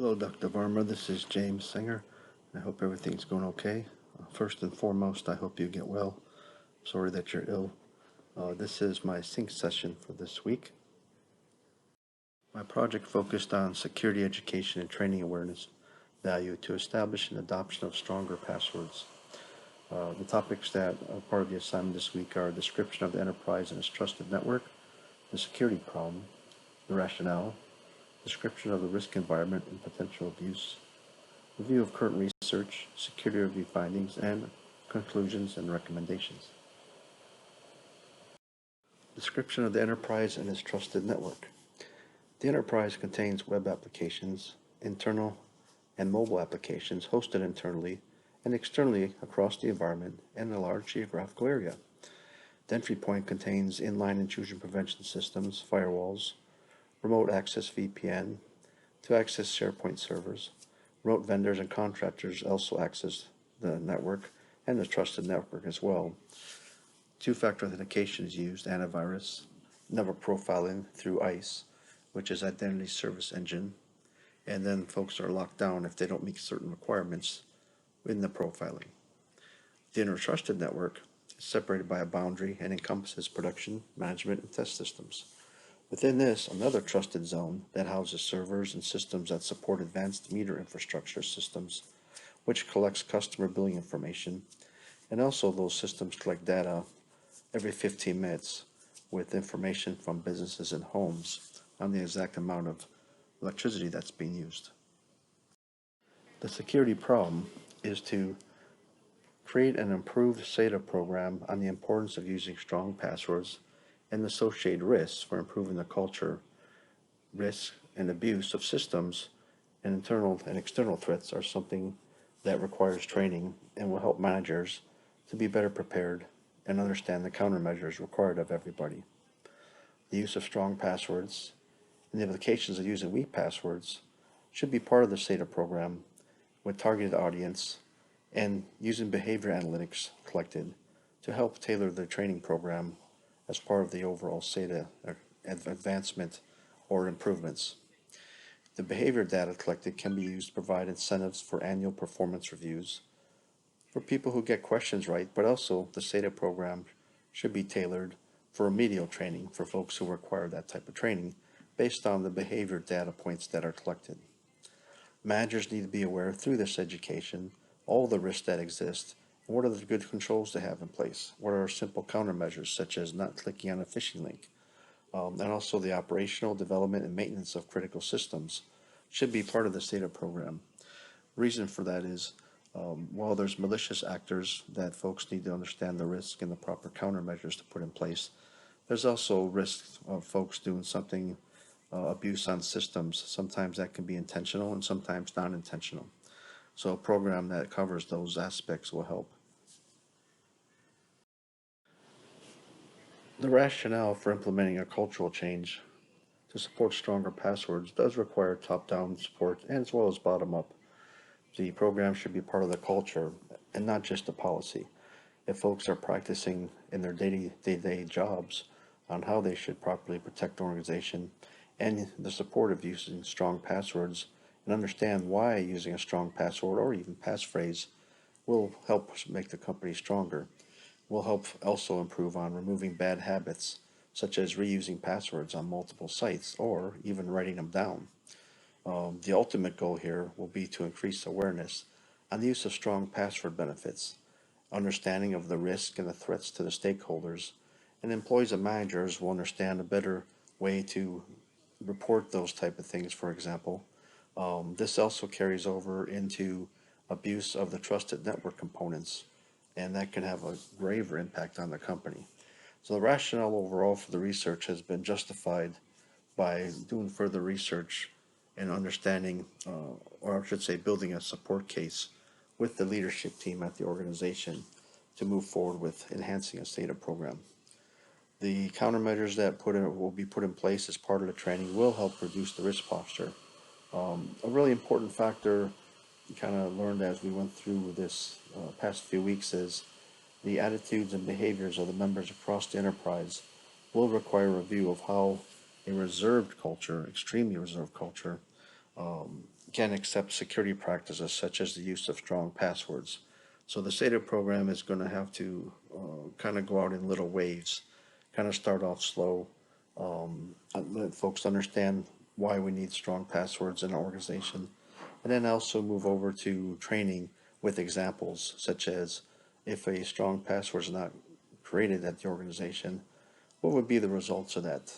Hello, Dr. Varma. This is James Senger. I hope everything's going okay. First and foremost, I hope you get well. Sorry that you're ill. This is my sync session for this week. My project focused on security education and training awareness value to establish an adoption of stronger passwords. The topics that are part of the assignment this week are a description of the enterprise and its trusted network, the security problem, the rationale, description of the risk environment and potential abuse, review of current research, security review findings, and conclusions and recommendations. Description of the enterprise and its trusted network. The enterprise contains web applications, internal and mobile applications hosted internally and externally across the environment and a large geographical area. The entry point contains inline intrusion prevention systems, firewalls, remote access VPN to access SharePoint servers. Remote vendors and contractors also access the network and the trusted network as well. Two-factor authentication is used, antivirus, network profiling through ICE, which is Identity Service Engine, and then folks are locked down if they don't meet certain requirements in the profiling. The inner trusted network is separated by a boundary and encompasses production, management, and test systems. Within this, another trusted zone that houses servers and systems that support advanced meter infrastructure systems, which collects customer billing information, and also those systems collect data every 15 minutes with information from businesses and homes on the exact amount of electricity that's being used. The security problem is to create an improved SATA program on the importance of using strong passwords and associated risks for improving the culture, risk, and abuse of systems and internal and external threats are something that requires training and will help managers to be better prepared and understand the countermeasures required of everybody. The use of strong passwords and the implications of using weak passwords should be part of the SATA program with targeted audience and using behavior analytics collected to help tailor the training program as part of the overall SATA advancement or improvements. The behavior data collected can be used to provide incentives for annual performance reviews for people who get questions right, but also the SATA program should be tailored for remedial training for folks who require that type of training based on the behavior data points that are collected. Managers need to be aware through this education all the risks that exist and what are the good controls to have in place. What are simple countermeasures such as not clicking on a phishing link, and also the operational development and maintenance of critical systems should be part of the SATA program. Reason for that is while there's malicious actors that folks need to understand the risk and the proper countermeasures to put in place, there's also risks of folks doing something abuse on systems. Sometimes that can be intentional and sometimes non-intentional. So a program that covers those aspects will help. The rationale for implementing a cultural change to support stronger passwords does require top-down support as well as bottom-up. The program should be part of the culture and not just a policy. If folks are practicing in their day-to-day jobs on how they should properly protect the organization and the support of using strong passwords and understand why using a strong password or even passphrase will help make the company stronger, will help also improve on removing bad habits such as reusing passwords on multiple sites or even writing them down. The ultimate goal here will be to increase awareness on the use of strong password benefits, understanding of the risk and the threats to the stakeholders, and employees and managers will understand a better way to report those type of things, for example. This also carries over into abuse of the trusted network components, and that can have a graver impact on the company. So the rationale overall for the research has been justified by doing further research and understanding, or I should say building a support case with the leadership team at the organization to move forward with enhancing a SATA program. The countermeasures that will be put in place as part of the training will help reduce the risk posture. A really important factor we kind of learned as we went through this past few weeks is the attitudes and behaviors of the members across the enterprise will require a review of how a reserved culture, extremely reserved culture, can accept security practices such as the use of strong passwords. So the SATA program is going to have to kind of go out in little waves, kind of start off slow, let folks understand why we need strong passwords in our organization, and then also move over to training with examples, such as if a strong password is not created at the organization, what would be the results of that?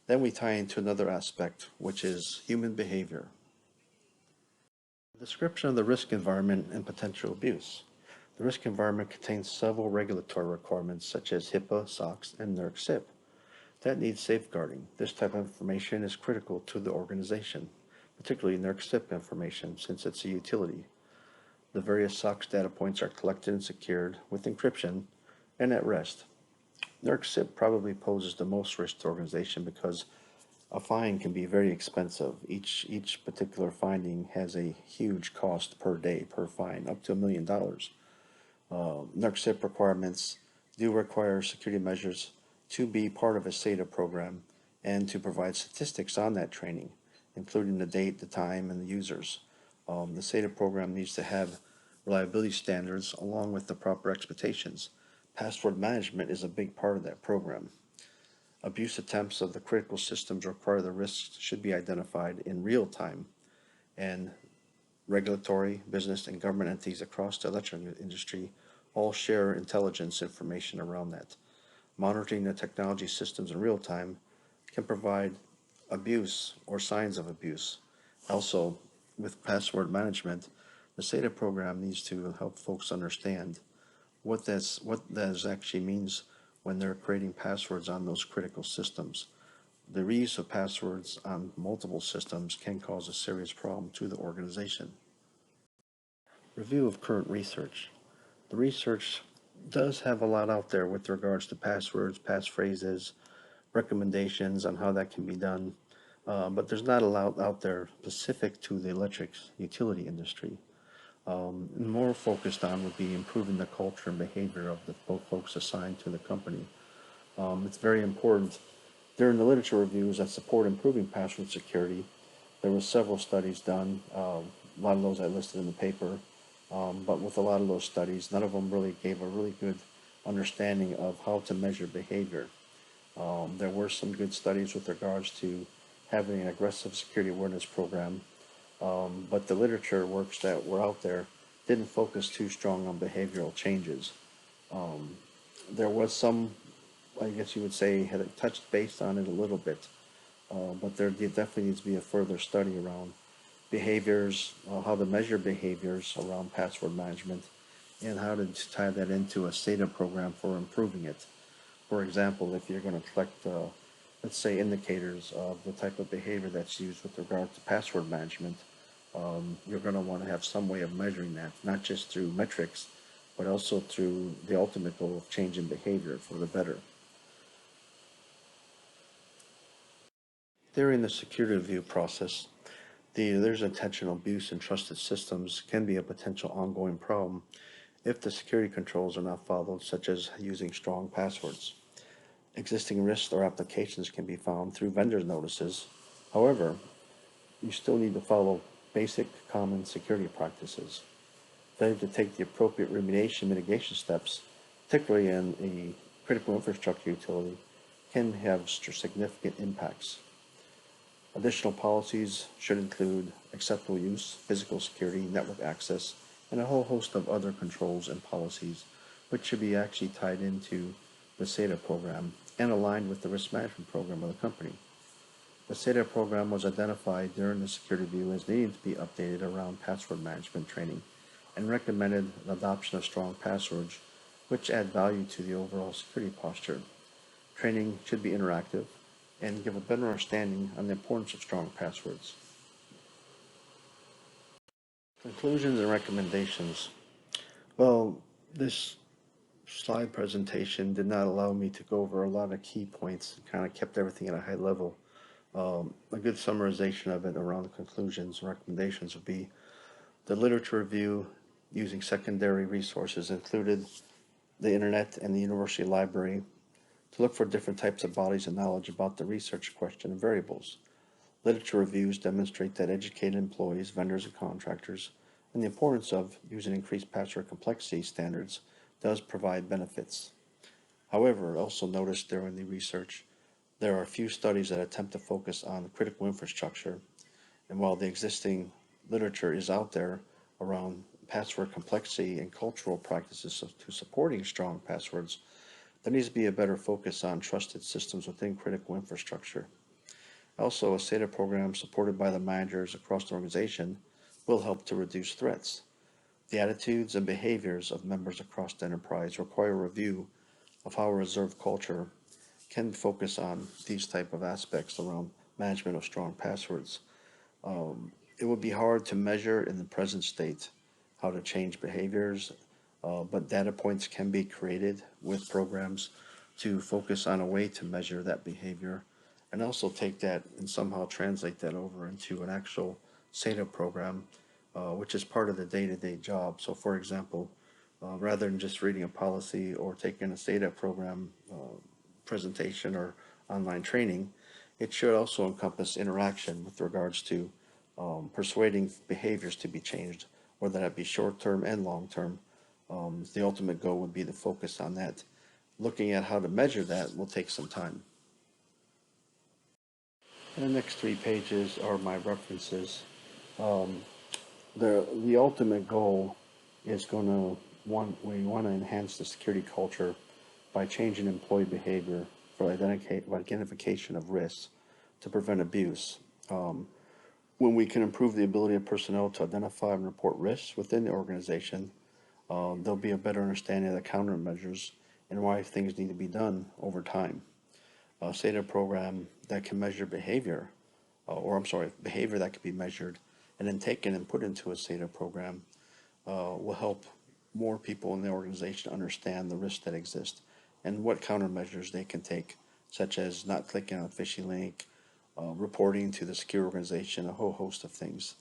Then we tie into another aspect, which is human behavior. Description of the risk environment and potential abuse. The risk environment contains several regulatory requirements such as HIPAA, SOX, and NERC CIP that need safeguarding. This type of information is critical to the organization, particularly NERC CIP information since it's a utility. The various SOX data points are collected and secured with encryption and at rest. NERC CIP probably poses the most risk to the organization because a fine can be very expensive. Each particular finding has a huge cost per day per fine, up to $1 million. NERC requirements do require security measures to be part of a SATA program and to provide statistics on that training, including the date, the time, and the users. The SATA program needs to have reliability standards along with the proper expectations. Password management is a big part of that program. Abuse attempts of the critical systems require the risks should be identified in real time, and regulatory, business, and government entities across the electric industry all share intelligence information around that. Monitoring the technology systems in real time can provide abuse or signs of abuse. Also, with password management, the SATA program needs to help folks understand what that actually means when they're creating passwords on those critical systems. The reuse of passwords on multiple systems can cause a serious problem to the organization. Review of current research. The research does have a lot out there with regards to passwords, passphrases, recommendations on how that can be done, but there's not a lot out there specific to the electric utility industry. More focused on would be improving the culture and behavior of the folks assigned to the company. It's very important. During the literature reviews that support improving password security, there were several studies done. A lot of those I listed in the paper, but with a lot of those studies, none of them really gave a really good understanding of how to measure behavior. There were some good studies with regards to having an aggressive security awareness program, but the literature works that were out there didn't focus too strong on behavioral changes. There was some, I guess you would say, had touched base on it a little bit, but there definitely needs to be a further study around behaviors, how to measure behaviors around password management, and how to tie that into a SATA program for improving it. For example, if you're going to collect, let's say, indicators of the type of behavior that's used with regard to password management, you're going to want to have some way of measuring that, not just through metrics, but also through the ultimate goal of change in behavior for the better. During the security review process, there's intentional abuse in trusted systems can be a potential ongoing problem if the security controls are not followed, such as using strong passwords. Existing risks or applications can be found through vendors' notices. However, you still need to follow basic common security practices. Failure to take the appropriate remediation mitigation steps, particularly in a critical infrastructure utility, can have significant impacts. Additional policies should include acceptable use, physical security, network access, and a whole host of other controls and policies, which should be actually tied into the SATA program and aligned with the risk management program of the company. The SATA program was identified during the security review as needing to be updated around password management training and recommended the adoption of strong passwords, which add value to the overall security posture. Training should be interactive and give a better understanding on the importance of strong passwords. Conclusions and recommendations. Well, this slide presentation did not allow me to go over a lot of key points, kind of kept everything at a high level. A good summarization of it around the conclusions and recommendations would be the literature review using secondary resources included the internet and the university library to look for different types of bodies of knowledge about the research question and variables. Literature reviews demonstrate that educated employees, vendors, and contractors, and the importance of using increased password complexity standards does provide benefits. However, also noticed during the research, there are few studies that attempt to focus on critical infrastructure, and while the existing literature is out there around password complexity and cultural practices to supporting strong passwords, there needs to be a better focus on trusted systems within critical infrastructure. Also, a SATA program supported by the managers across the organization will help to reduce threats. The attitudes and behaviors of members across the enterprise require a review of how a reserve culture can focus on these type of aspects around management of strong passwords. It would be hard to measure in the present state how to change behaviors, but data points can be created with programs to focus on a way to measure that behavior and also take that and somehow translate that over into an actual SATA program, which is part of the day-to-day job. So, for example, rather than just reading a policy or taking a SATA program presentation or online training, it should also encompass interaction with regards to persuading behaviors to be changed, whether that be short term and long term. The ultimate goal would be to focus on that. Looking at how to measure that will take some time. And the next 3 pages are my references. Um, the ultimate goal is going to we want to enhance the security culture by changing employee behavior for identification of risks to prevent abuse. Um, when we can improve the ability of personnel to identify and report risks within the organization, there'll be a better understanding of the countermeasures and why things need to be done over time. A SATA program that can measure behavior, or I'm sorry, behavior that can be measured and then taken and put into a SATA program will help more people in the organization understand the risks that exist and what countermeasures they can take, such as not clicking on a phishing link, reporting to the secure organization, a whole host of things.